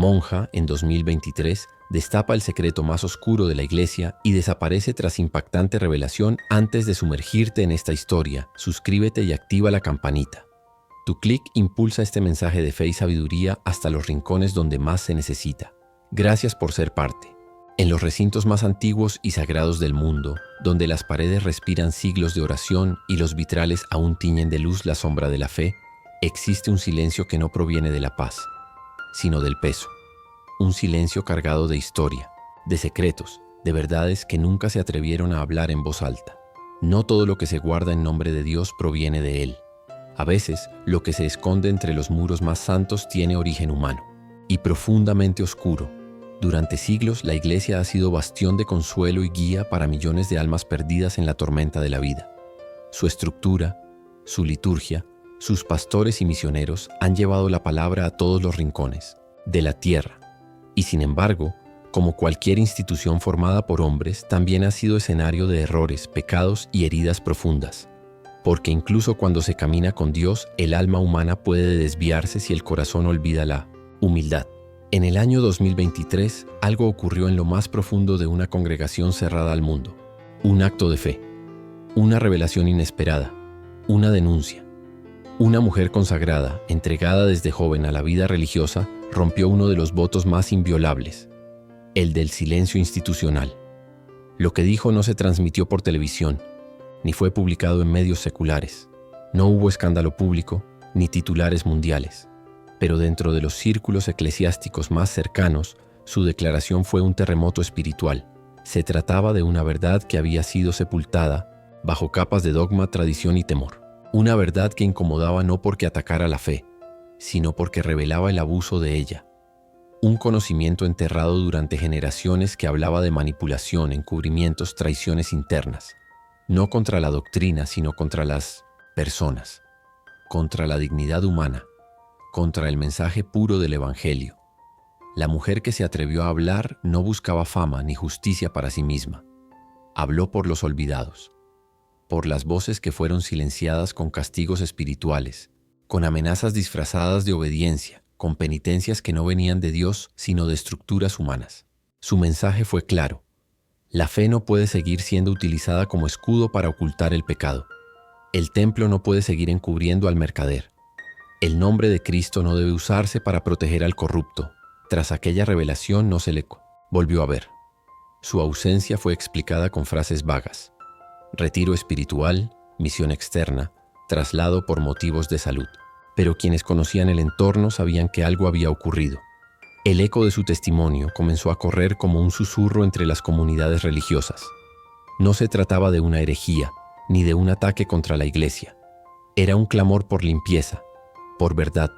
monja en 2023, destapa el secreto más oscuro de la Iglesia y desaparece tras impactante revelación. Antes de sumergirte en esta historia, suscríbete y activa la campanita. Tu clic impulsa este mensaje de fe y sabiduría hasta los rincones donde más se necesita. Gracias por ser parte. En los recintos más antiguos y sagrados del mundo, donde las paredes respiran siglos de oración y los vitrales aún tiñen de luz la sombra de la fe, existe un silencio que no proviene de la paz, sino del peso. Un silencio cargado de historia, de secretos, de verdades que nunca se atrevieron a hablar en voz alta. No todo lo que se guarda en nombre de Dios proviene de Él. A veces, lo que se esconde entre los muros más santos tiene origen humano y profundamente oscuro. Durante siglos, la Iglesia ha sido bastión de consuelo y guía para millones de almas perdidas en la tormenta de la vida. Su estructura, su liturgia, sus pastores y misioneros han llevado la palabra a todos los rincones de la tierra. Y sin embargo, como cualquier institución formada por hombres, también ha sido escenario de errores, pecados y heridas profundas. Porque incluso cuando se camina con Dios, el alma humana puede desviarse si el corazón olvida la humildad. En el año 2023, algo ocurrió en lo más profundo de una congregación cerrada al mundo. Un acto de fe, una revelación inesperada, una denuncia. Una mujer consagrada, entregada desde joven a la vida religiosa, rompió uno de los votos más inviolables, el del silencio institucional. Lo que dijo no se transmitió por televisión, ni fue publicado en medios seculares. No hubo escándalo público, ni titulares mundiales. Pero dentro de los círculos eclesiásticos más cercanos, su declaración fue un terremoto espiritual. Se trataba de una verdad que había sido sepultada bajo capas de dogma, tradición y temor. Una verdad que incomodaba no porque atacara la fe, sino porque revelaba el abuso de ella. Un conocimiento enterrado durante generaciones que hablaba de manipulación, encubrimientos, traiciones internas. No contra la doctrina, sino contra las personas, contra la dignidad humana, contra el mensaje puro del Evangelio. La mujer que se atrevió a hablar no buscaba fama ni justicia para sí misma. Habló por los olvidados, por las voces que fueron silenciadas con castigos espirituales, con amenazas disfrazadas de obediencia, con penitencias que no venían de Dios, sino de estructuras humanas. Su mensaje fue claro. La fe no puede seguir siendo utilizada como escudo para ocultar el pecado. El templo no puede seguir encubriendo al mercader. El nombre de Cristo no debe usarse para proteger al corrupto. Tras aquella revelación no se le volvió a ver. Su ausencia fue explicada con frases vagas. Retiro espiritual, misión externa, traslado por motivos de salud. Pero quienes conocían el entorno sabían que algo había ocurrido. El eco de su testimonio comenzó a correr como un susurro entre las comunidades religiosas. No se trataba de una herejía, ni de un ataque contra la Iglesia. Era un clamor por limpieza, por verdad,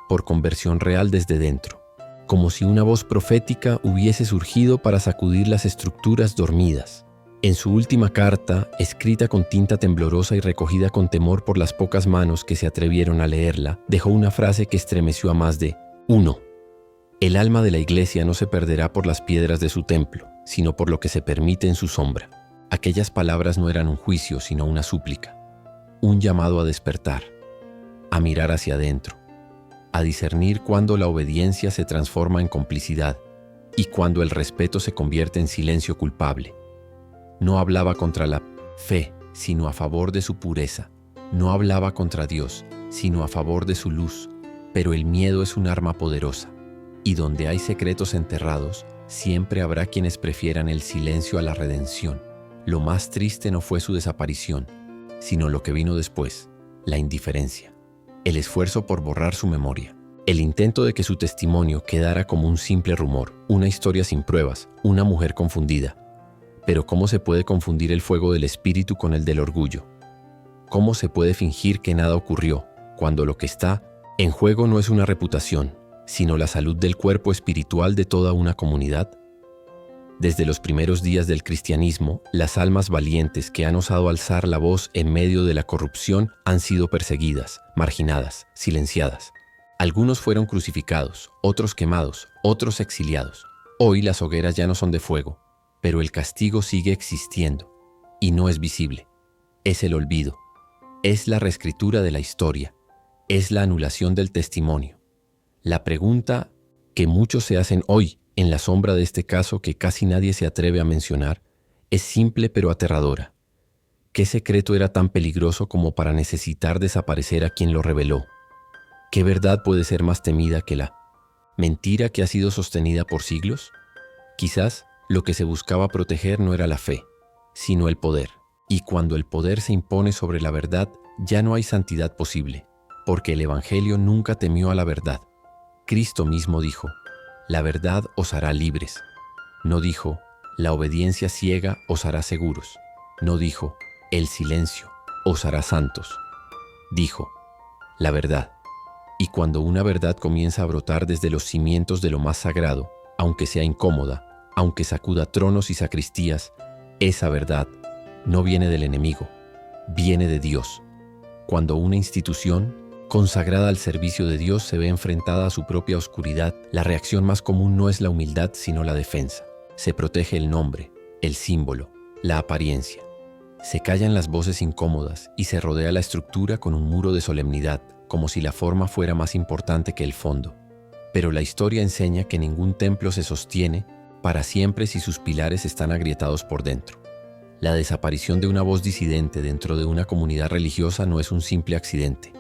por conversión real desde dentro, como si una voz profética hubiese surgido para sacudir las estructuras dormidas. En su última carta, escrita con tinta temblorosa y recogida con temor por las pocas manos que se atrevieron a leerla, dejó una frase que estremeció a más de uno. El alma de la Iglesia no se perderá por las piedras de su templo, sino por lo que se permite en su sombra. Aquellas palabras no eran un juicio, sino una súplica, un llamado a despertar, a mirar hacia adentro, a discernir cuándo la obediencia se transforma en complicidad y cuándo el respeto se convierte en silencio culpable. No hablaba contra la fe, sino a favor de su pureza. No hablaba contra Dios, sino a favor de su luz. Pero el miedo es un arma poderosa. Y donde hay secretos enterrados, siempre habrá quienes prefieran el silencio a la redención. Lo más triste no fue su desaparición, sino lo que vino después, la indiferencia. El esfuerzo por borrar su memoria. El intento de que su testimonio quedara como un simple rumor, una historia sin pruebas, una mujer confundida. Pero ¿cómo se puede confundir el fuego del espíritu con el del orgullo? ¿Cómo se puede fingir que nada ocurrió, cuando lo que está en juego no es una reputación, sino la salud del cuerpo espiritual de toda una comunidad? Desde los primeros días del cristianismo, las almas valientes que han osado alzar la voz en medio de la corrupción han sido perseguidas, marginadas, silenciadas. Algunos fueron crucificados, otros quemados, otros exiliados. Hoy las hogueras ya no son de fuego, pero el castigo sigue existiendo y no es visible. Es el olvido, es la reescritura de la historia, es la anulación del testimonio. La pregunta que muchos se hacen hoy en la sombra de este caso que casi nadie se atreve a mencionar, es simple pero aterradora. ¿Qué secreto era tan peligroso como para necesitar desaparecer a quien lo reveló? ¿Qué verdad puede ser más temida que la mentira que ha sido sostenida por siglos? Quizás lo que se buscaba proteger no era la fe, sino el poder. Y cuando el poder se impone sobre la verdad, ya no hay santidad posible, porque el Evangelio nunca temió a la verdad. Cristo mismo dijo, la verdad os hará libres. No dijo, la obediencia ciega os hará seguros. No dijo, el silencio os hará santos. Dijo, la verdad. Y cuando una verdad comienza a brotar desde los cimientos de lo más sagrado, aunque sea incómoda, aunque sacuda tronos y sacristías, esa verdad no viene del enemigo, viene de Dios. Cuando una institución consagrada al servicio de Dios se ve enfrentada a su propia oscuridad, la reacción más común no es la humildad, sino la defensa. Se protege el nombre, el símbolo, la apariencia. Se callan las voces incómodas y se rodea la estructura con un muro de solemnidad, como si la forma fuera más importante que el fondo. Pero la historia enseña que ningún templo se sostiene para siempre si sus pilares están agrietados por dentro. La desaparición de una voz disidente dentro de una comunidad religiosa no es un simple accidente.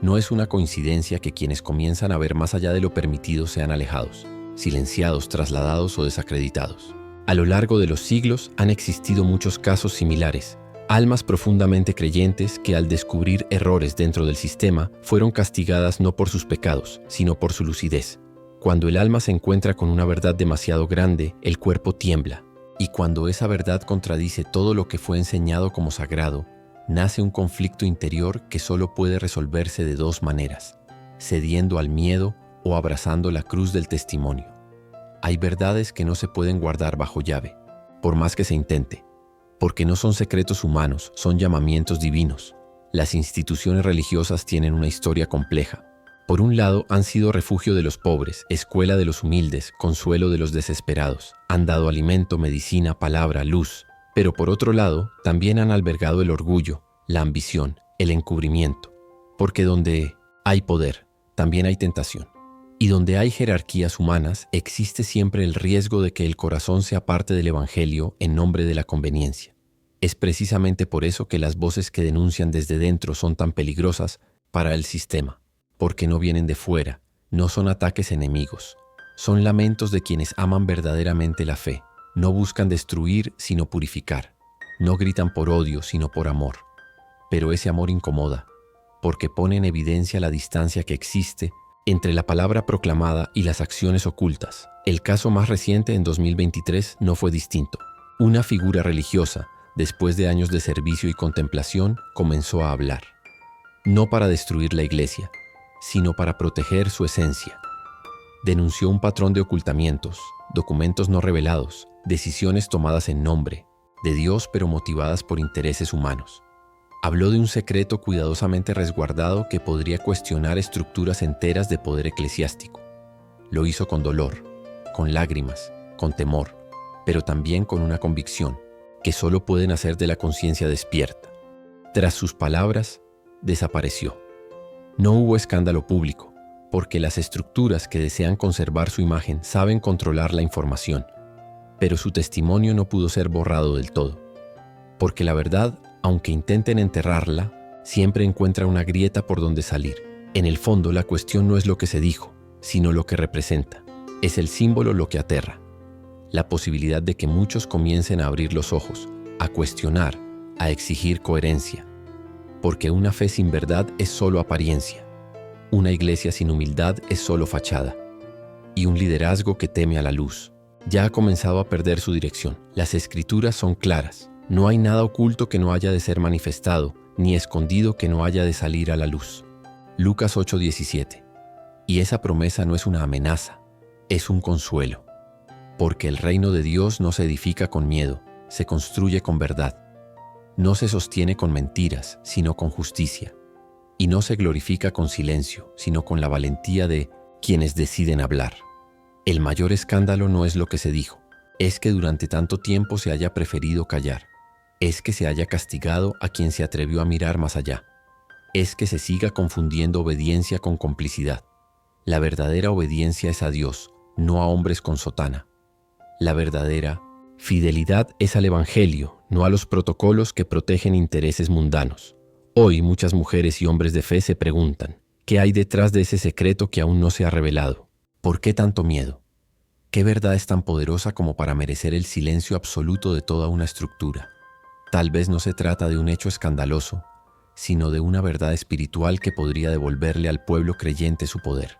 No es una coincidencia que quienes comienzan a ver más allá de lo permitido sean alejados, silenciados, trasladados o desacreditados. A lo largo de los siglos han existido muchos casos similares. Almas profundamente creyentes que al descubrir errores dentro del sistema fueron castigadas no por sus pecados, sino por su lucidez. Cuando el alma se encuentra con una verdad demasiado grande, el cuerpo tiembla. Y cuando esa verdad contradice todo lo que fue enseñado como sagrado, nace un conflicto interior que solo puede resolverse de dos maneras: cediendo al miedo o abrazando la cruz del testimonio. Hay verdades que no se pueden guardar bajo llave, por más que se intente, porque no son secretos humanos, son llamamientos divinos. Las instituciones religiosas tienen una historia compleja. Por un lado, han sido refugio de los pobres, escuela de los humildes, consuelo de los desesperados. Han dado alimento, medicina, palabra, luz. Pero por otro lado, también han albergado el orgullo, la ambición, el encubrimiento. Porque donde hay poder, también hay tentación. Y donde hay jerarquías humanas, existe siempre el riesgo de que el corazón se aparte del Evangelio en nombre de la conveniencia. Es precisamente por eso que las voces que denuncian desde dentro son tan peligrosas para el sistema. Porque no vienen de fuera, no son ataques enemigos. Son lamentos de quienes aman verdaderamente la fe. No buscan destruir, sino purificar. No gritan por odio, sino por amor. Pero ese amor incomoda, porque pone en evidencia la distancia que existe entre la palabra proclamada y las acciones ocultas. El caso más reciente en 2023 no fue distinto. Una figura religiosa, después de años de servicio y contemplación, comenzó a hablar. No para destruir la iglesia, sino para proteger su esencia. Denunció un patrón de ocultamientos, documentos no revelados, decisiones tomadas en nombre de Dios pero motivadas por intereses humanos. Habló de un secreto cuidadosamente resguardado que podría cuestionar estructuras enteras de poder eclesiástico. Lo hizo con dolor, con lágrimas, con temor, pero también con una convicción que solo puede nacer de la conciencia despierta. Tras sus palabras, desapareció. No hubo escándalo público, porque las estructuras que desean conservar su imagen saben controlar la información, pero su testimonio no pudo ser borrado del todo, porque la verdad, aunque intenten enterrarla, siempre encuentra una grieta por donde salir. En el fondo, la cuestión no es lo que se dijo, sino lo que representa. Es el símbolo lo que aterra. La posibilidad de que muchos comiencen a abrir los ojos, a cuestionar, a exigir coherencia. Porque una fe sin verdad es solo apariencia. Una iglesia sin humildad es solo fachada. Y un liderazgo que teme a la luz ya ha comenzado a perder su dirección. Las escrituras son claras. No hay nada oculto que no haya de ser manifestado, ni escondido que no haya de salir a la luz. Lucas 8:17. Y esa promesa no es una amenaza, es un consuelo. Porque el reino de Dios no se edifica con miedo, se construye con verdad. No se sostiene con mentiras, sino con justicia. Y no se glorifica con silencio, sino con la valentía de quienes deciden hablar. El mayor escándalo no es lo que se dijo, es que durante tanto tiempo se haya preferido callar. Es que se haya castigado a quien se atrevió a mirar más allá. Es que se siga confundiendo obediencia con complicidad. La verdadera obediencia es a Dios, no a hombres con sotana. La verdadera fidelidad es al Evangelio, no a los protocolos que protegen intereses mundanos. Hoy muchas mujeres y hombres de fe se preguntan, ¿qué hay detrás de ese secreto que aún no se ha revelado? ¿Por qué tanto miedo? ¿Qué verdad es tan poderosa como para merecer el silencio absoluto de toda una estructura? Tal vez no se trata de un hecho escandaloso, sino de una verdad espiritual que podría devolverle al pueblo creyente su poder.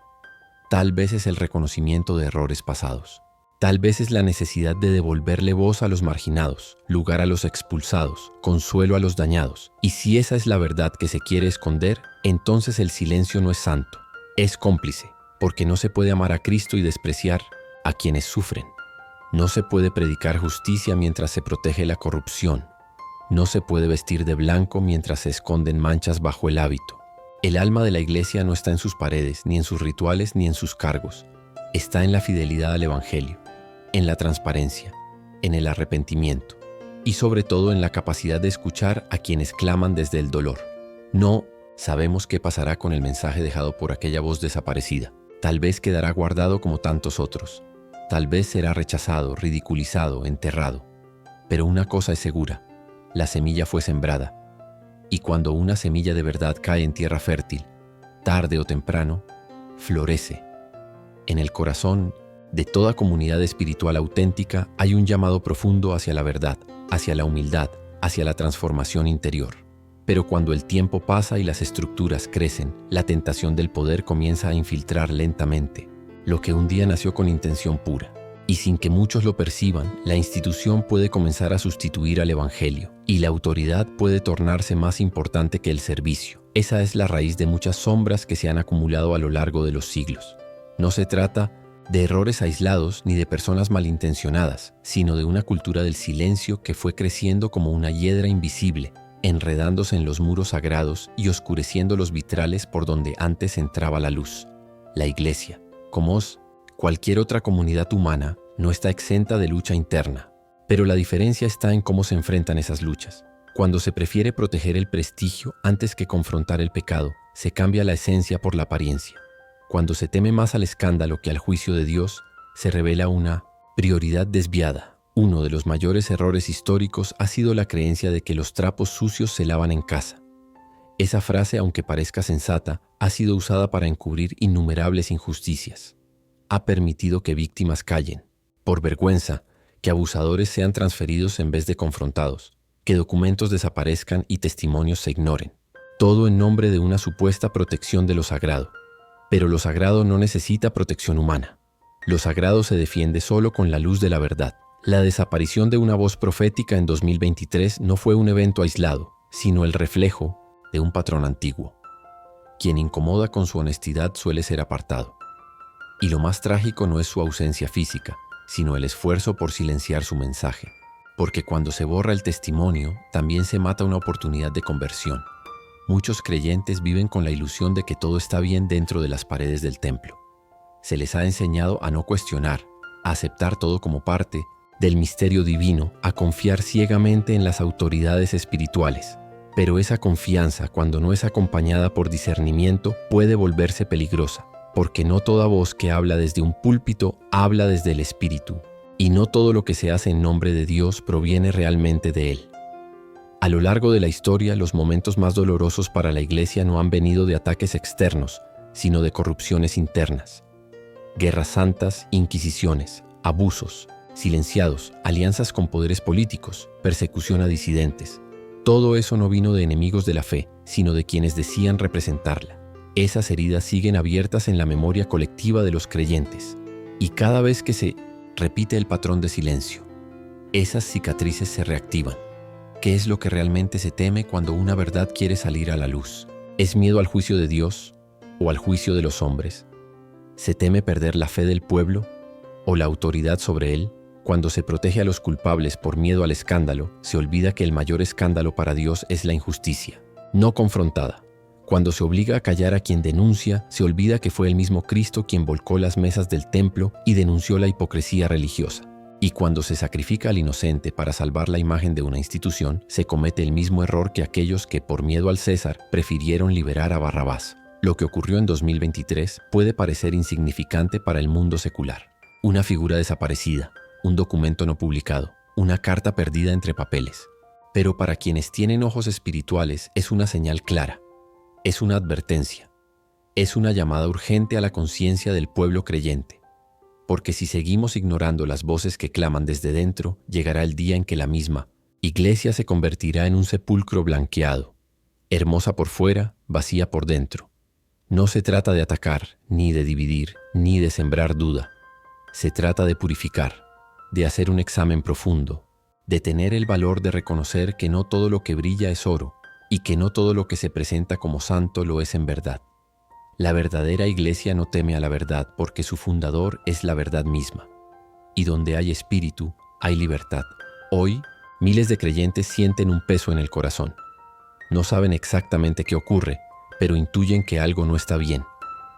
Tal vez es el reconocimiento de errores pasados. Tal vez es la necesidad de devolverle voz a los marginados, lugar a los expulsados, consuelo a los dañados. Y si esa es la verdad que se quiere esconder, entonces el silencio no es santo, es cómplice, porque no se puede amar a Cristo y despreciar a quienes sufren. No se puede predicar justicia mientras se protege la corrupción. No se puede vestir de blanco mientras se esconden manchas bajo el hábito. El alma de la iglesia no está en sus paredes, ni en sus rituales, ni en sus cargos. Está en la fidelidad al Evangelio, en la transparencia, en el arrepentimiento y sobre todo en la capacidad de escuchar a quienes claman desde el dolor. No sabemos qué pasará con el mensaje dejado por aquella voz desaparecida. Tal vez quedará guardado como tantos otros. Tal vez será rechazado, ridiculizado, enterrado. Pero una cosa es segura, la semilla fue sembrada. Y cuando una semilla de verdad cae en tierra fértil, tarde o temprano, florece. En el corazón de toda comunidad espiritual auténtica hay un llamado profundo hacia la verdad, hacia la humildad, hacia la transformación interior. Pero cuando el tiempo pasa y las estructuras crecen, la tentación del poder comienza a infiltrar lentamente lo que un día nació con intención pura. Y sin que muchos lo perciban, la institución puede comenzar a sustituir al Evangelio y la autoridad puede tornarse más importante que el servicio. Esa es la raíz de muchas sombras que se han acumulado a lo largo de los siglos. No se trata de errores aislados ni de personas malintencionadas, sino de una cultura del silencio que fue creciendo como una hiedra invisible, enredándose en los muros sagrados y oscureciendo los vitrales por donde antes entraba la luz. La Iglesia, como cualquier otra comunidad humana, no está exenta de lucha interna, pero la diferencia está en cómo se enfrentan esas luchas. Cuando se prefiere proteger el prestigio antes que confrontar el pecado, se cambia la esencia por la apariencia. Cuando se teme más al escándalo que al juicio de Dios, se revela una prioridad desviada. Uno de los mayores errores históricos ha sido la creencia de que los trapos sucios se lavan en casa. Esa frase, aunque parezca sensata, ha sido usada para encubrir innumerables injusticias. Ha permitido que víctimas callen, por vergüenza, que abusadores sean transferidos en vez de confrontados, que documentos desaparezcan y testimonios se ignoren. Todo en nombre de una supuesta protección de lo sagrado. Pero lo sagrado no necesita protección humana. Lo sagrado se defiende solo con la luz de la verdad. La desaparición de una voz profética en 2023 no fue un evento aislado, sino el reflejo de un patrón antiguo. Quien incomoda con su honestidad suele ser apartado. Y lo más trágico no es su ausencia física, sino el esfuerzo por silenciar su mensaje. Porque cuando se borra el testimonio, también se mata una oportunidad de conversión. Muchos creyentes viven con la ilusión de que todo está bien dentro de las paredes del templo. Se les ha enseñado a no cuestionar, a aceptar todo como parte del misterio divino, a confiar ciegamente en las autoridades espirituales. Pero esa confianza, cuando no es acompañada por discernimiento, puede volverse peligrosa. Porque no toda voz que habla desde un púlpito habla desde el Espíritu, y no todo lo que se hace en nombre de Dios proviene realmente de Él. A lo largo de la historia, los momentos más dolorosos para la Iglesia no han venido de ataques externos, sino de corrupciones internas. Guerras santas, inquisiciones, abusos, silenciados, alianzas con poderes políticos, persecución a disidentes. Todo eso no vino de enemigos de la fe, sino de quienes decían representarla. Esas heridas siguen abiertas en la memoria colectiva de los creyentes, y cada vez que se repite el patrón de silencio, esas cicatrices se reactivan. ¿Qué es lo que realmente se teme cuando una verdad quiere salir a la luz? ¿Es miedo al juicio de Dios o al juicio de los hombres? ¿Se teme perder la fe del pueblo o la autoridad sobre él? Cuando se protege a los culpables por miedo al escándalo, se olvida que el mayor escándalo para Dios es la injusticia, no confrontada. Cuando se obliga a callar a quien denuncia, se olvida que fue el mismo Cristo quien volcó las mesas del templo y denunció la hipocresía religiosa. Y cuando se sacrifica al inocente para salvar la imagen de una institución, se comete el mismo error que aquellos que, por miedo al César, prefirieron liberar a Barrabás. Lo que ocurrió en 2023 puede parecer insignificante para el mundo secular. Una figura desaparecida, un documento no publicado, una carta perdida entre papeles. Pero para quienes tienen ojos espirituales es una señal clara, es una advertencia, es una llamada urgente a la conciencia del pueblo creyente. Porque si seguimos ignorando las voces que claman desde dentro, llegará el día en que la misma iglesia se convertirá en un sepulcro blanqueado, hermosa por fuera, vacía por dentro. No se trata de atacar, ni de dividir, ni de sembrar duda. Se trata de purificar, de hacer un examen profundo, de tener el valor de reconocer que no todo lo que brilla es oro y que no todo lo que se presenta como santo lo es en verdad. La verdadera iglesia no teme a la verdad porque su fundador es la verdad misma. Y donde hay espíritu, hay libertad. Hoy, miles de creyentes sienten un peso en el corazón. No saben exactamente qué ocurre, pero intuyen que algo no está bien.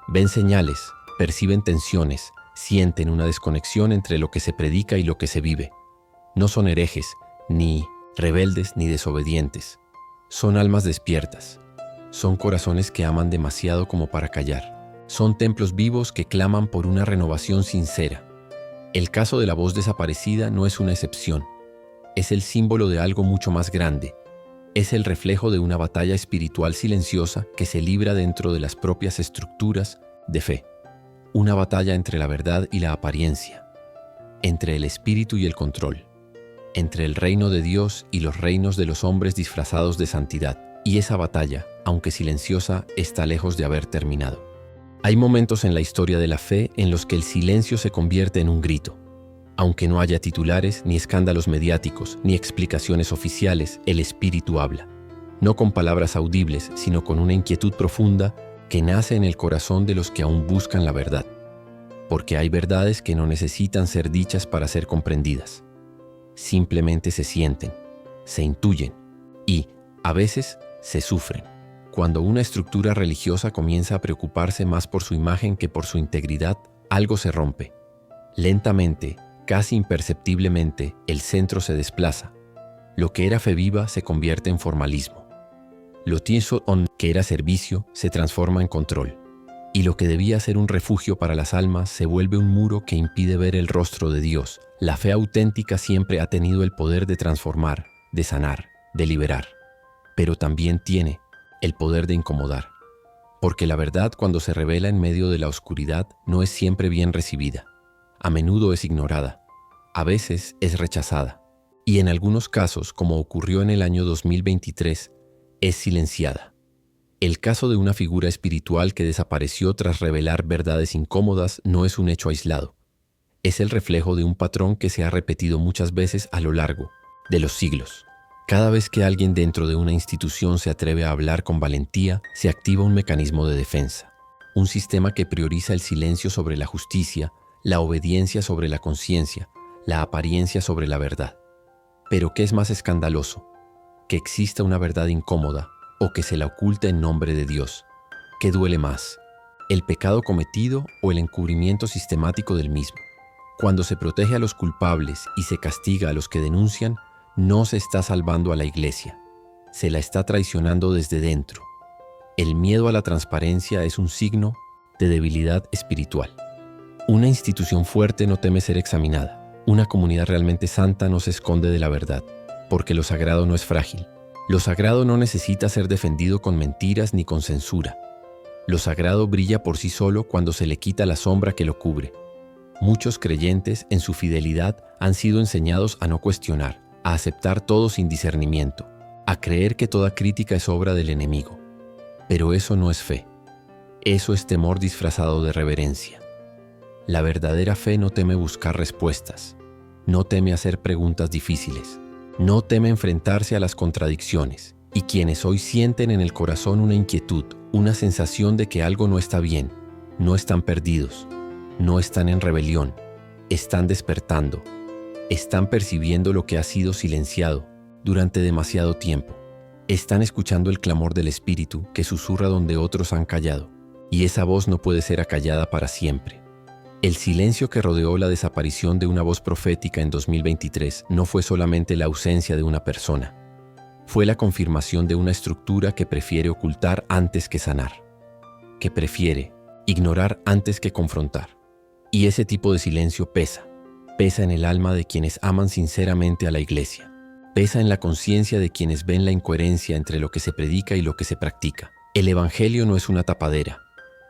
Ven señales, perciben tensiones, sienten una desconexión entre lo que se predica y lo que se vive. No son herejes, ni rebeldes, ni desobedientes. Son almas despiertas. Son corazones que aman demasiado como para callar. Son templos vivos que claman por una renovación sincera. El caso de la voz desaparecida no es una excepción. Es el símbolo de algo mucho más grande. Es el reflejo de una batalla espiritual silenciosa que se libra dentro de las propias estructuras de fe. Una batalla entre la verdad y la apariencia, entre el espíritu y el control, entre el reino de Dios y los reinos de los hombres disfrazados de santidad. Y esa batalla, aunque silenciosa, está lejos de haber terminado. Hay momentos en la historia de la fe en los que el silencio se convierte en un grito. Aunque no haya titulares, ni escándalos mediáticos, ni explicaciones oficiales, el Espíritu habla. No con palabras audibles, sino con una inquietud profunda que nace en el corazón de los que aún buscan la verdad. Porque hay verdades que no necesitan ser dichas para ser comprendidas. Simplemente se sienten, se intuyen y, a veces, se sufren. Cuando una estructura religiosa comienza a preocuparse más por su imagen que por su integridad, algo se rompe. Lentamente, casi imperceptiblemente, el centro se desplaza. Lo que era fe viva se convierte en formalismo. Lo tieso que era servicio se transforma en control. Y lo que debía ser un refugio para las almas se vuelve un muro que impide ver el rostro de Dios. La fe auténtica siempre ha tenido el poder de transformar, de sanar, de liberar. Pero también tiene el poder de incomodar. Porque la verdad, cuando se revela en medio de la oscuridad, no es siempre bien recibida. A menudo es ignorada, a veces es rechazada, y en algunos casos, como ocurrió en el año 2023, es silenciada. El caso de una figura espiritual que desapareció tras revelar verdades incómodas no es un hecho aislado. Es el reflejo de un patrón que se ha repetido muchas veces a lo largo de los siglos. Cada vez que alguien dentro de una institución se atreve a hablar con valentía, se activa un mecanismo de defensa, un sistema que prioriza el silencio sobre la justicia, la obediencia sobre la conciencia, la apariencia sobre la verdad. Pero ¿qué es más escandaloso? ¿Que exista una verdad incómoda o que se la oculte en nombre de Dios? ¿Qué duele más? ¿El pecado cometido o el encubrimiento sistemático del mismo? Cuando se protege a los culpables y se castiga a los que denuncian, no se está salvando a la iglesia, se la está traicionando desde dentro. El miedo a la transparencia es un signo de debilidad espiritual. Una institución fuerte no teme ser examinada. Una comunidad realmente santa no se esconde de la verdad, porque lo sagrado no es frágil. Lo sagrado no necesita ser defendido con mentiras ni con censura. Lo sagrado brilla por sí solo cuando se le quita la sombra que lo cubre. Muchos creyentes, en su fidelidad, han sido enseñados a no cuestionar, a aceptar todo sin discernimiento, a creer que toda crítica es obra del enemigo. Pero eso no es fe. Eso es temor disfrazado de reverencia. La verdadera fe no teme buscar respuestas, no teme hacer preguntas difíciles, no teme enfrentarse a las contradicciones. Y quienes hoy sienten en el corazón una inquietud, una sensación de que algo no está bien, no están perdidos, no están en rebelión, están despertando, están percibiendo lo que ha sido silenciado durante demasiado tiempo. Están escuchando el clamor del Espíritu que susurra donde otros han callado, y esa voz no puede ser acallada para siempre. El silencio que rodeó la desaparición de una voz profética en 2023 no fue solamente la ausencia de una persona, fue la confirmación de una estructura que prefiere ocultar antes que sanar. que prefiere ignorar antes que confrontar. Y ese tipo de silencio pesa en el alma de quienes aman sinceramente a la Iglesia, pesa en la conciencia de quienes ven la incoherencia entre lo que se predica y lo que se practica. El Evangelio no es una tapadera,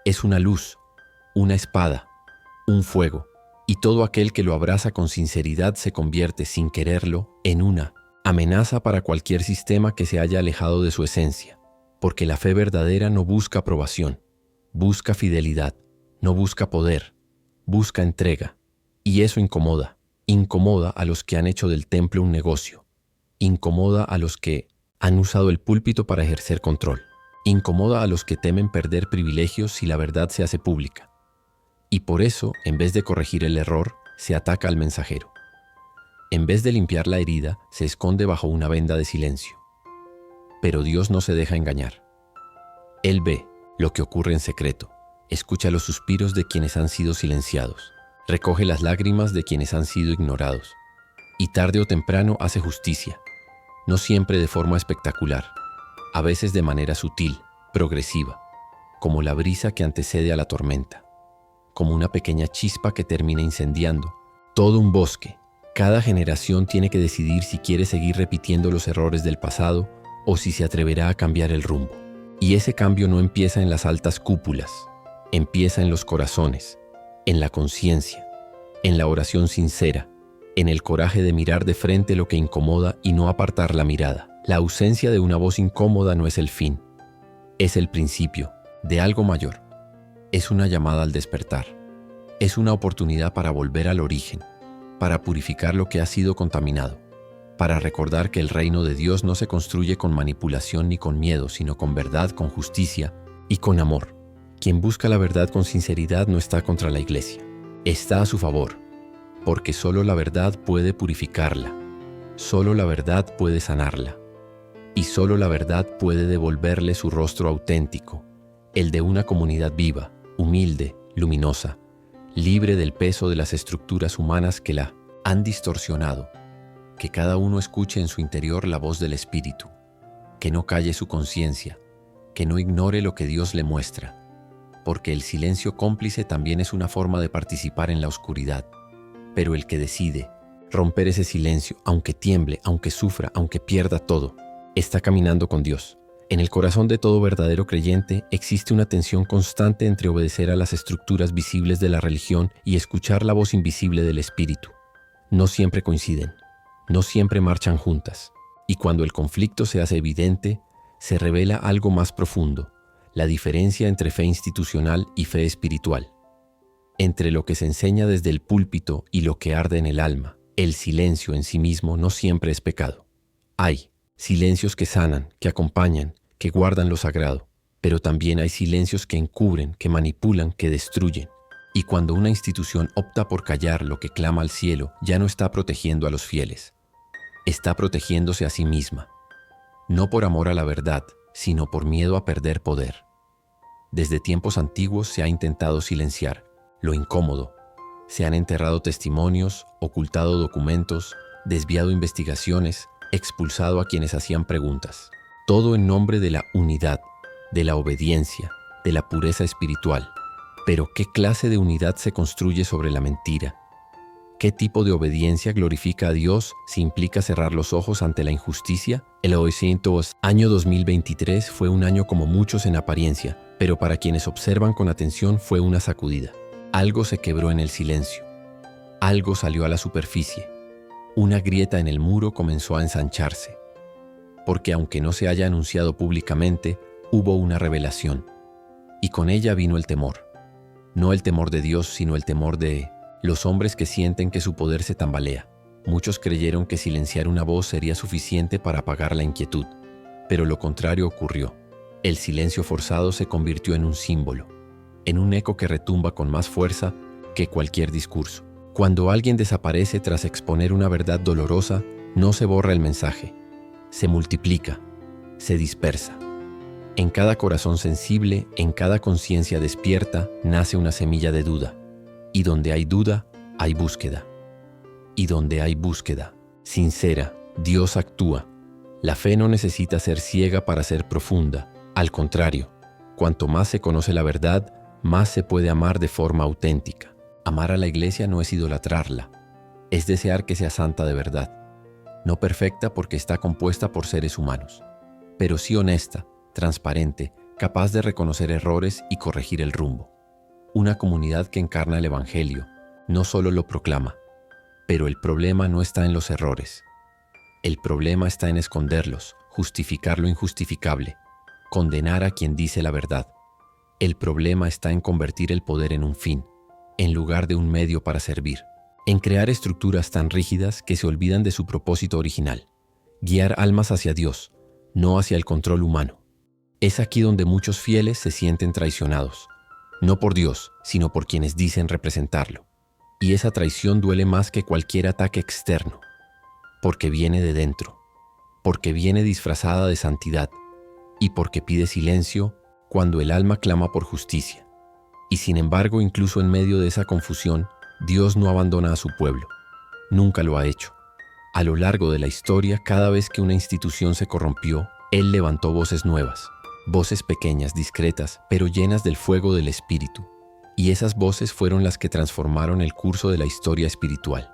es una luz, una espada, un fuego, y todo aquel que lo abraza con sinceridad se convierte, sin quererlo, en una amenaza para cualquier sistema que se haya alejado de su esencia, porque la fe verdadera no busca aprobación, busca fidelidad, no busca poder, busca entrega, y eso incomoda a los que han hecho del templo un negocio, incomoda a los que han usado el púlpito para ejercer control, incomoda a los que temen perder privilegios si la verdad se hace pública. Y por eso, en vez de corregir el error, se ataca al mensajero. En vez de limpiar la herida, se esconde bajo una venda de silencio. Pero Dios no se deja engañar. Él ve lo que ocurre en secreto, escucha los suspiros de quienes han sido silenciados, recoge las lágrimas de quienes han sido ignorados, y tarde o temprano hace justicia, no siempre de forma espectacular, a veces de manera sutil, progresiva, como la brisa que antecede a la tormenta, como una pequeña chispa que termina incendiando todo un bosque. Cada generación tiene que decidir si quiere seguir repitiendo los errores del pasado o si se atreverá a cambiar el rumbo. Y ese cambio no empieza en las altas cúpulas, empieza en los corazones, en la conciencia, en la oración sincera, en el coraje de mirar de frente lo que incomoda y no apartar la mirada. La ausencia de una voz incómoda no es el fin, es el principio de algo mayor. Es una llamada al despertar, es una oportunidad para volver al origen, para purificar lo que ha sido contaminado, para recordar que el reino de Dios no se construye con manipulación ni con miedo, sino con verdad, con justicia y con amor. Quien busca la verdad con sinceridad no está contra la Iglesia, está a su favor, porque solo la verdad puede purificarla, solo la verdad puede sanarla, y solo la verdad puede devolverle su rostro auténtico, el de una comunidad viva, humilde, luminosa, libre del peso de las estructuras humanas que la han distorsionado. Que cada uno escuche en su interior la voz del Espíritu, que no calle su conciencia, que no ignore lo que Dios le muestra, porque el silencio cómplice también es una forma de participar en la oscuridad. Pero el que decide romper ese silencio, aunque tiemble, aunque sufra, aunque pierda todo, está caminando con Dios. En el corazón de todo verdadero creyente existe una tensión constante entre obedecer a las estructuras visibles de la religión y escuchar la voz invisible del Espíritu. No siempre coinciden, no siempre marchan juntas, y cuando el conflicto se hace evidente, se revela algo más profundo, la diferencia entre fe institucional y fe espiritual, entre lo que se enseña desde el púlpito y lo que arde en el alma. El silencio en sí mismo no siempre es pecado. Hay silencios que sanan, que acompañan, que guardan lo sagrado, pero también hay silencios que encubren, que manipulan, que destruyen. Y cuando una institución opta por callar lo que clama al cielo, ya no está protegiendo a los fieles, está protegiéndose a sí misma, no por amor a la verdad, sino por miedo a perder poder. Desde tiempos antiguos se ha intentado silenciar lo incómodo, se han enterrado testimonios, ocultado documentos, desviado investigaciones, expulsado a quienes hacían preguntas. Todo en nombre de la unidad, de la obediencia, de la pureza espiritual. Pero ¿qué clase de unidad se construye sobre la mentira? ¿Qué tipo de obediencia glorifica a Dios si implica cerrar los ojos ante la injusticia? El año 2023 fue un año como muchos en apariencia, pero para quienes observan con atención fue una sacudida. Algo se quebró en el silencio. Algo salió a la superficie. Una grieta en el muro comenzó a ensancharse. Porque aunque no se haya anunciado públicamente, hubo una revelación. Y con ella vino el temor. No el temor de Dios, sino el temor de los hombres que sienten que su poder se tambalea. Muchos creyeron que silenciar una voz sería suficiente para apagar la inquietud. Pero lo contrario ocurrió. El silencio forzado se convirtió en un símbolo, en un eco que retumba con más fuerza que cualquier discurso. Cuando alguien desaparece tras exponer una verdad dolorosa, no se borra el mensaje, se multiplica, se dispersa. En cada corazón sensible, en cada conciencia despierta, nace una semilla de duda. Y donde hay duda, hay búsqueda. Y donde hay búsqueda sincera, Dios actúa. La fe no necesita ser ciega para ser profunda. Al contrario, Cuanto más se conoce la verdad, más se puede amar de forma auténtica. Amar a la iglesia no es idolatrarla, es desear que sea santa de verdad, no perfecta porque está compuesta por seres humanos, pero sí honesta, transparente, capaz de reconocer errores y corregir el rumbo. Una comunidad que encarna el Evangelio, no solo lo proclama, pero el problema no está en los errores. El problema está en esconderlos, justificar lo injustificable, condenar a quien dice la verdad. El problema está en convertir el poder en un fin, en lugar de un medio para servir, en crear estructuras tan rígidas que se olvidan de su propósito original, guiar almas hacia Dios, no hacia el control humano. Es aquí donde muchos fieles se sienten traicionados, no por Dios, sino por quienes dicen representarlo. Y esa traición duele más que cualquier ataque externo, porque viene de dentro, porque viene disfrazada de santidad y porque pide silencio cuando el alma clama por justicia. Y sin embargo, incluso en medio de esa confusión, Dios no abandona a su pueblo. Nunca lo ha hecho. A lo largo de la historia, cada vez que una institución se corrompió, Él levantó voces nuevas, voces pequeñas, discretas, pero llenas del fuego del Espíritu. Y esas voces fueron las que transformaron el curso de la historia espiritual.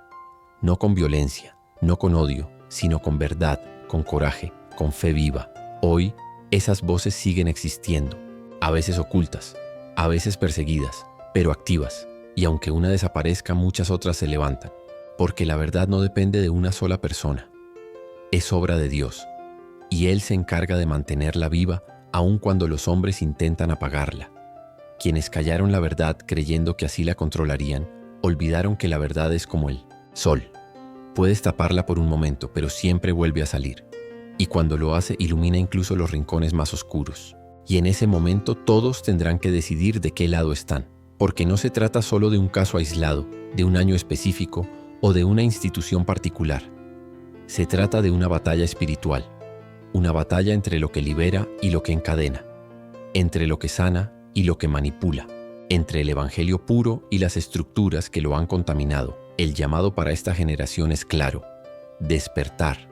No con violencia, no con odio, sino con verdad, con coraje, con fe viva. Hoy, esas voces siguen existiendo, a veces ocultas, a veces perseguidas, pero activas. Y aunque una desaparezca, muchas otras se levantan, porque la verdad no depende de una sola persona. Es obra de Dios, y Él se encarga de mantenerla viva aun cuando los hombres intentan apagarla. Quienes callaron la verdad creyendo que así la controlarían, olvidaron que la verdad es como el sol. Puedes taparla por un momento, pero siempre vuelve a salir. Y cuando lo hace, ilumina incluso los rincones más oscuros. Y en ese momento todos tendrán que decidir de qué lado están. Porque no se trata solo de un caso aislado, de un año específico o de una institución particular. Se trata de una batalla espiritual. Una batalla entre lo que libera y lo que encadena. Entre lo que sana y lo que manipula, entre el evangelio puro y las estructuras que lo han contaminado. El llamado para esta generación es claro: despertar,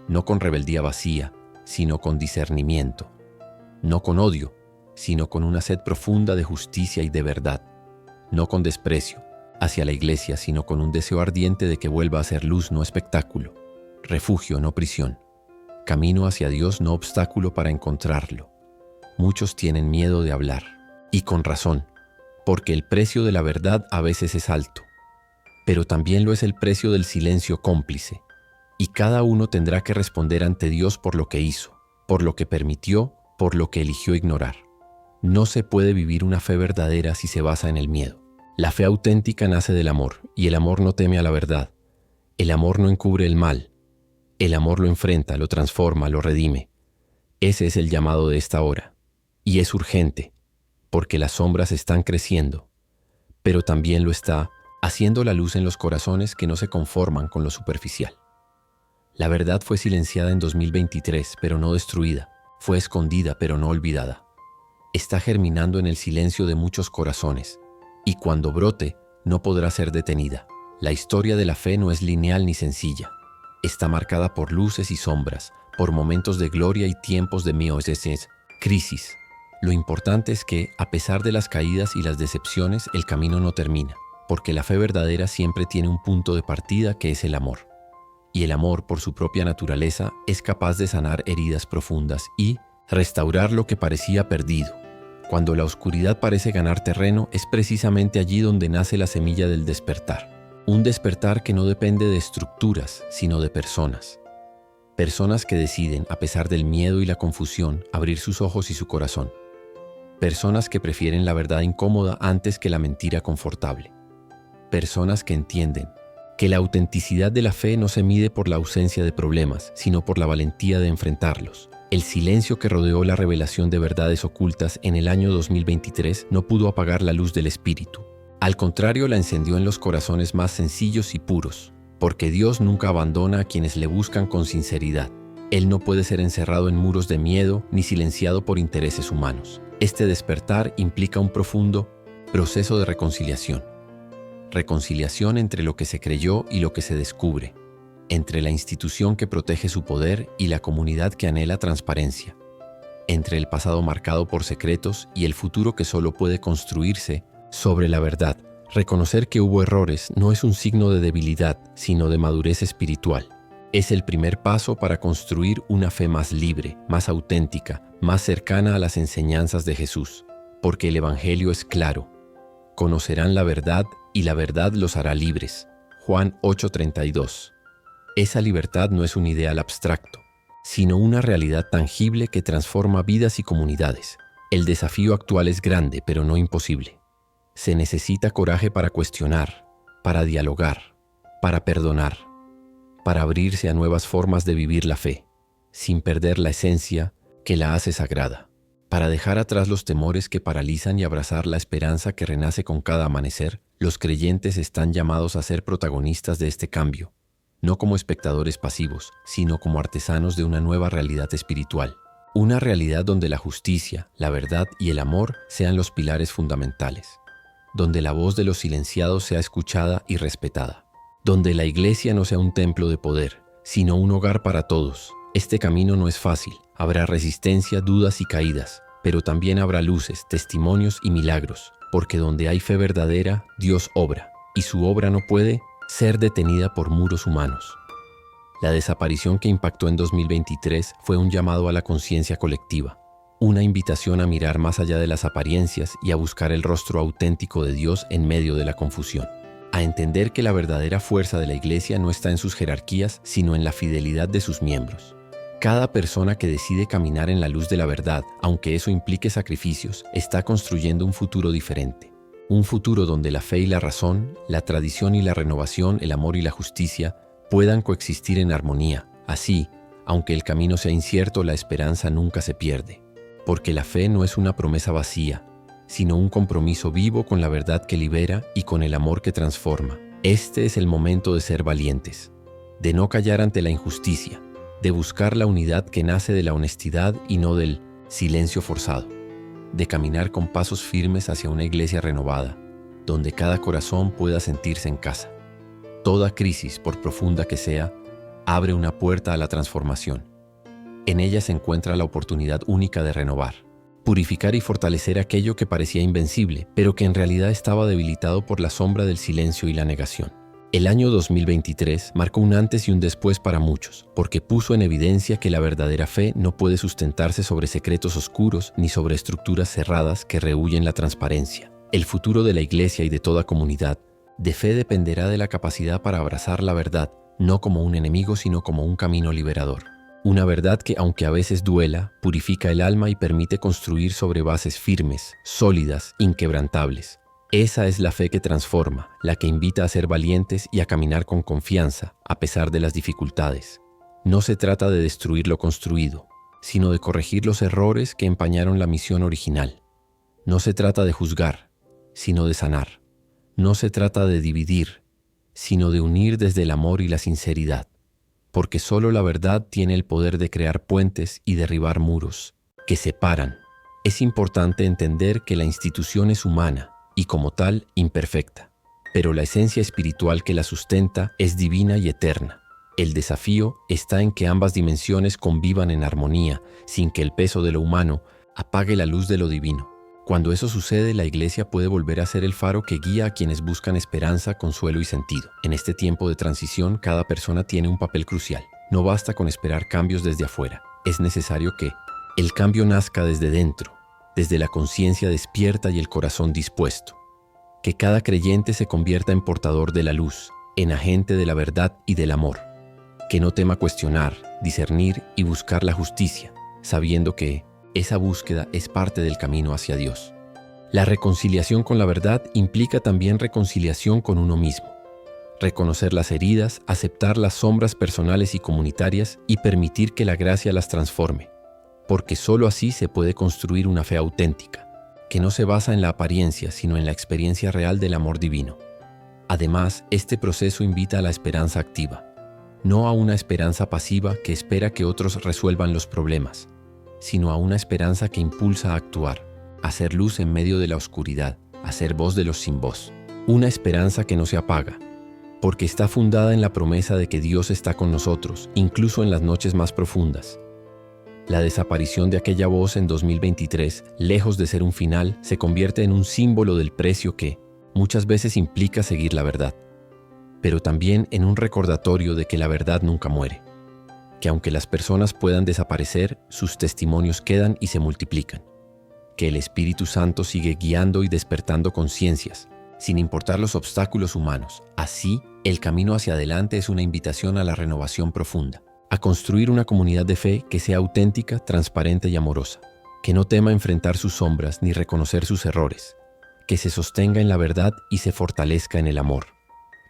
no con rebeldía vacía, sino con discernimiento, no con odio, sino con una sed profunda de justicia y de verdad, no con desprecio hacia la iglesia, sino con un deseo ardiente de que vuelva a ser luz, no espectáculo, refugio, no prisión, camino hacia Dios, no obstáculo para encontrarlo. Muchos tienen miedo de hablar. Y con razón, porque el precio de la verdad a veces es alto, pero también lo es el precio del silencio cómplice, y cada uno tendrá que responder ante Dios por lo que hizo, por lo que permitió, por lo que eligió ignorar. No se puede vivir una fe verdadera si se basa en el miedo. La fe auténtica nace del amor, y el amor no teme a la verdad. El amor no encubre el mal. El amor lo enfrenta, lo transforma, lo redime. Ese es el llamado de esta hora, y es urgente, porque las sombras están creciendo, pero también lo está haciendo la luz en los corazones que no se conforman con lo superficial. La verdad fue silenciada en 2023, pero no destruida. Fue escondida, pero no olvidada. Está germinando en el silencio de muchos corazones, y cuando brote, no podrá ser detenida. La historia de la fe no es lineal ni sencilla. Está marcada por luces y sombras, por momentos de gloria y tiempos de crisis. Lo importante es que, a pesar de las caídas y las decepciones, el camino no termina, porque la fe verdadera siempre tiene un punto de partida que es el amor. Y el amor, por su propia naturaleza, es capaz de sanar heridas profundas y restaurar lo que parecía perdido. Cuando la oscuridad parece ganar terreno, es precisamente allí donde nace la semilla del despertar. Un despertar que no depende de estructuras, sino de personas. Personas que deciden, a pesar del miedo y la confusión, abrir sus ojos y su corazón. Personas que prefieren la verdad incómoda antes que la mentira confortable. Personas que entienden que la autenticidad de la fe no se mide por la ausencia de problemas, sino por la valentía de enfrentarlos. El silencio que rodeó la revelación de verdades ocultas en el año 2023 no pudo apagar la luz del Espíritu. Al contrario, la encendió en los corazones más sencillos y puros, porque Dios nunca abandona a quienes le buscan con sinceridad. Él no puede ser encerrado en muros de miedo ni silenciado por intereses humanos. Este despertar implica un profundo proceso de reconciliación. Reconciliación entre lo que se creyó y lo que se descubre, entre la institución que protege su poder y la comunidad que anhela transparencia. entre el pasado marcado por secretos y el futuro que solo puede construirse sobre la verdad. Reconocer que hubo errores no es un signo de debilidad, sino de madurez espiritual. Es el primer paso para construir una fe más libre, más auténtica, más cercana a las enseñanzas de Jesús, porque el Evangelio es claro. Conocerán la verdad y la verdad los hará libres. Juan 8:32. Esa libertad no es un ideal abstracto, sino una realidad tangible que transforma vidas y comunidades. El desafío actual es grande, pero no imposible. Se necesita coraje para cuestionar, para dialogar, para perdonar, para abrirse a nuevas formas de vivir la fe, sin perder la esencia que la hace sagrada, para dejar atrás los temores que paralizan y abrazar la esperanza que renace con cada amanecer. Los creyentes están llamados a ser protagonistas de este cambio, no como espectadores pasivos, sino como artesanos de una nueva realidad espiritual, una realidad donde la justicia, la verdad y el amor sean los pilares fundamentales, donde la voz de los silenciados sea escuchada y respetada, donde la iglesia no sea un templo de poder, sino un hogar para todos. Este camino no es fácil, habrá resistencia, dudas y caídas, pero también habrá luces, testimonios y milagros, porque donde hay fe verdadera, Dios obra, y su obra no puede ser detenida por muros humanos. La desaparición que impactó en 2023 fue un llamado a la conciencia colectiva, una invitación a mirar más allá de las apariencias y a buscar el rostro auténtico de Dios en medio de la confusión, a entender que la verdadera fuerza de la iglesia no está en sus jerarquías, sino en la fidelidad de sus miembros. Cada persona que decide caminar en la luz de la verdad, aunque eso implique sacrificios, está construyendo un futuro diferente. Un futuro donde la fe y la razón, la tradición y la renovación, el amor y la justicia puedan coexistir en armonía. Así, aunque el camino sea incierto, la esperanza nunca se pierde. Porque la fe no es una promesa vacía, sino un compromiso vivo con la verdad que libera y con el amor que transforma. Este es el momento de ser valientes, de no callar ante la injusticia, de buscar la unidad que nace de la honestidad y no del silencio forzado, de caminar con pasos firmes hacia una iglesia renovada, donde cada corazón pueda sentirse en casa. Toda crisis, por profunda que sea, abre una puerta a la transformación. En ella se encuentra la oportunidad única de renovar, purificar y fortalecer aquello que parecía invencible, pero que en realidad estaba debilitado por la sombra del silencio y la negación. El año 2023 marcó un antes y un después para muchos, porque puso en evidencia que la verdadera fe no puede sustentarse sobre secretos oscuros ni sobre estructuras cerradas que rehúyen la transparencia. El futuro de la iglesia y de toda comunidad de fe dependerá de la capacidad para abrazar la verdad, no como un enemigo, sino como un camino liberador. Una verdad que, aunque a veces duela, purifica el alma y permite construir sobre bases firmes, sólidas, inquebrantables. Esa es la fe que transforma, la que invita a ser valientes y a caminar con confianza, a pesar de las dificultades. No se trata de destruir lo construido, sino de corregir los errores que empañaron la misión original. No se trata de juzgar, sino de sanar. No se trata de dividir, sino de unir desde el amor y la sinceridad. Porque solo la verdad tiene el poder de crear puentes y derribar muros que separan. Es importante entender que la institución es humana y como tal imperfecta, pero la esencia espiritual que la sustenta es divina y eterna. El desafío está en que ambas dimensiones convivan en armonía, sin que el peso de lo humano apague la luz de lo divino. Cuando eso sucede, la iglesia puede volver a ser el faro que guía a quienes buscan esperanza, consuelo y sentido. En este tiempo de transición, cada persona tiene un papel crucial. No basta con esperar cambios desde afuera. Es necesario que el cambio nazca desde dentro, desde la conciencia despierta y el corazón dispuesto. Que cada creyente se convierta en portador de la luz, en agente de la verdad y del amor. Que no tema cuestionar, discernir y buscar la justicia, sabiendo que esa búsqueda es parte del camino hacia Dios. La reconciliación con la verdad implica también reconciliación con uno mismo. Reconocer las heridas, aceptar las sombras personales y comunitarias y permitir que la gracia las transforme. Porque sólo así se puede construir una fe auténtica, que no se basa en la apariencia, sino en la experiencia real del amor divino. Además, este proceso invita a la esperanza activa, no a una esperanza pasiva que espera que otros resuelvan los problemas, sino a una esperanza que impulsa a actuar, a ser luz en medio de la oscuridad, a ser voz de los sin voz. Una esperanza que no se apaga, porque está fundada en la promesa de que Dios está con nosotros, incluso en las noches más profundas. La desaparición de aquella voz en 2023, lejos de ser un final, se convierte en un símbolo del precio que muchas veces implica seguir la verdad, pero también en un recordatorio de que la verdad nunca muere, que aunque las personas puedan desaparecer, sus testimonios quedan y se multiplican, que el Espíritu Santo sigue guiando y despertando conciencias, sin importar los obstáculos humanos. Así, el camino hacia adelante es una invitación a la renovación profunda, a construir una comunidad de fe que sea auténtica, transparente y amorosa, que no tema enfrentar sus sombras ni reconocer sus errores, que se sostenga en la verdad y se fortalezca en el amor,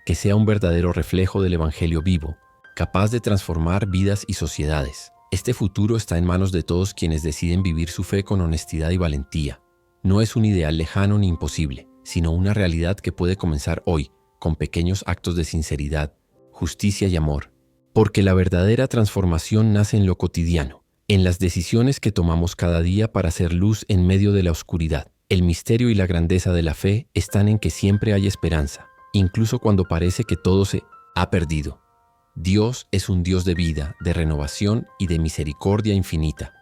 que sea un verdadero reflejo del Evangelio vivo, capaz de transformar vidas y sociedades. Este futuro está en manos de todos quienes deciden vivir su fe con honestidad y valentía. No es un ideal lejano ni imposible, sino una realidad que puede comenzar hoy, con pequeños actos de sinceridad, justicia y amor. Porque la verdadera transformación nace en lo cotidiano, en las decisiones que tomamos cada día para hacer luz en medio de la oscuridad. El misterio y la grandeza de la fe están en que siempre hay esperanza, incluso cuando parece que todo se ha perdido. Dios es un Dios de vida, de renovación y de misericordia infinita.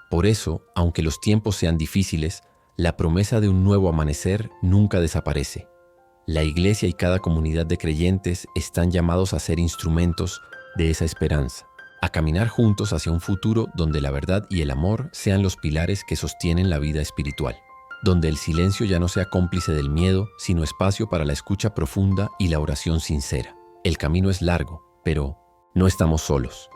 Por eso, aunque los tiempos sean difíciles, la promesa de un nuevo amanecer nunca desaparece. La Iglesia y cada comunidad de creyentes están llamados a ser instrumentos de esa esperanza, a caminar juntos hacia un futuro donde la verdad y el amor sean los pilares que sostienen la vida espiritual, donde el silencio ya no sea cómplice del miedo, sino espacio para la escucha profunda y la oración sincera. El camino es largo, pero no estamos solos.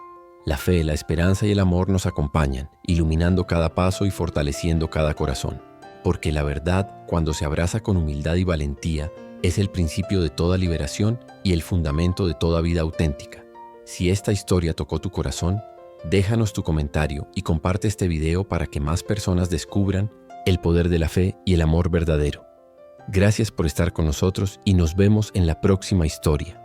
La fe, la esperanza y el amor nos acompañan, iluminando cada paso y fortaleciendo cada corazón. Porque la verdad, cuando se abraza con humildad y valentía, es el principio de toda liberación y el fundamento de toda vida auténtica. Si esta historia tocó tu corazón, déjanos tu comentario y comparte este video para que más personas descubran el poder de la fe y el amor verdadero. Gracias por estar con nosotros y nos vemos en la próxima historia.